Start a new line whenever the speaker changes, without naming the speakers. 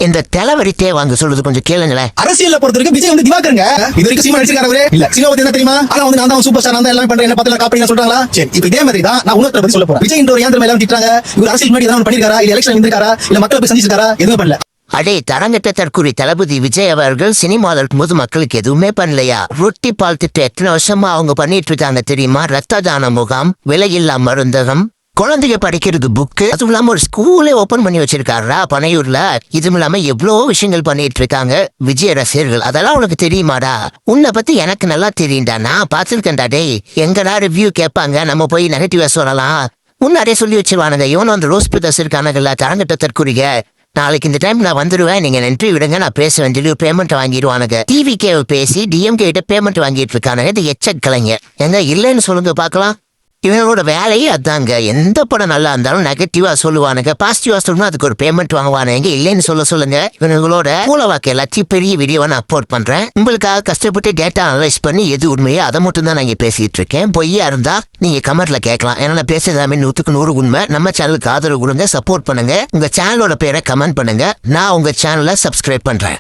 இந்த தலைவரித்தே வாங்க சொல்றது கொஞ்சம் கேளுங்களேன்.
அரசியல்ல பொறுத்த வரைக்கும் விஜய் வந்து திவாகருங்க. இது வரைக்கும் சினிமா நடிச்சிருக்காரு இல்ல. சினிமா பத்தி என்ன தெரியுமா? ஆனா வந்து நான் தான் சூப்பர் ஸ்டார், நான் தான் எல்லாம் பண்றேன், என்ன பத்தில காப்பி சொல்றாங்களா? சரி, இப்போ இதே மாதிரி தான் நான் உனக்கு பத்தி சொல்ல போறேன். விஜய் ஒரு ஏந்திரமா எல்லாம் திட்டுறாங்க. இவர் அரசியல் முன்னாடி ஏதாவது பண்ணிருக்காரா, இல்ல எலெக்ஷன் வந்திருக்காரா, இல்ல மக்களை போய் சந்திச்சிருக்காரா? எதுவும் பண்ணல.
அடே தரங்கட்ட தற்கூரி தளபதி விஜய் அவர்கள் சினிமாவில் இருக்கும்போது மக்களுக்கு எதுவுமே பண்ணலையா? ரொட்டி பால் திட்டு எத்தனை வருஷமா அவங்க பண்ணிட்டு இருக்காங்க தெரியுமா? ரத்த தான முகாம், விலையில்லா மருந்தகம், குழந்தைங்க படிக்கிறது புக்கு, அதுவும் இல்லாம ஒரு ஸ்கூலே ஓபன் பண்ணி வச்சிருக்காரா பனையூர்ல. இதுவும் இல்லாம எவ்வளவோ விஷயங்கள் பண்ணிட்டு இருக்காங்க விஜய் ரசிகர்கள். அதெல்லாம் உனக்கு தெரியுமாடா? உன்னை பத்தி எனக்கு நல்லா தெரியும்டா, நான் பாத்துருக்கேன்டா. டே எங்கடா ரிவ்யூ கேட்பாங்க, நம்ம போய் நெகட்டிவா சொல்லலாம். முன்னாடியே சொல்லி வச்சிருவானுங்க. இவன் வந்து ரோஸ் பிரதர்ஸ் இருக்கானுங்கல்ல, தரங்கட்ட தற்கூரிக, நாளைக்கு இந்த டைம் நான் வந்துடுவேன், நீங்க நன்றி விடுங்க, நான் பேசுவேன் சொல்லி பேமெண்ட் வாங்கிடுவானுங்க. டிவிகே பேசி டிஎம்கே கிட்ட பேமெண்ட் வாங்கிட்டு இருக்கானுங்க இந்த எச்சக் கலைஞர். எங்க இல்லைன்னு சொல்லுங்க பாக்கலாம். இவனோட வேலையே அதாங்க. எந்த படம் நல்லா இருந்தாலும் நெகட்டிவா சொல்லுவானுங்க, பாசிட்டிவா சொல்லணும், அதுக்கு ஒரு பேமெண்ட் வாங்குவானுங்க. இல்லைன்னு சொல்லுங்க. இவங்களோட மூலவாக்கு எல்லாத்தையும் பெரிய வீடியோவை நான் அப்லோட் பண்றேன். உங்களுக்காக கஷ்டப்பட்டு டேட்டா அனலைஸ் பண்ணி எது உண்மையோ அதை மட்டும் தான் நான் இங்க பேசிட்டு இருக்கேன். பொய்யா இருந்தா நீங்க கமெண்ட்ல கேட்கலாம். ஏன்னா நான் பேசுறது எல்லாமே 100% உண்மை. நம்ம சேனலுக்கு ஆதரவு கொடுங்க, சப்போர்ட் பண்ணுங்க. உங்க சேனலோட பேரை கமெண்ட் பண்ணுங்க, நான் உங்க சேனலை சப்ஸ்கிரைப் பண்றேன்.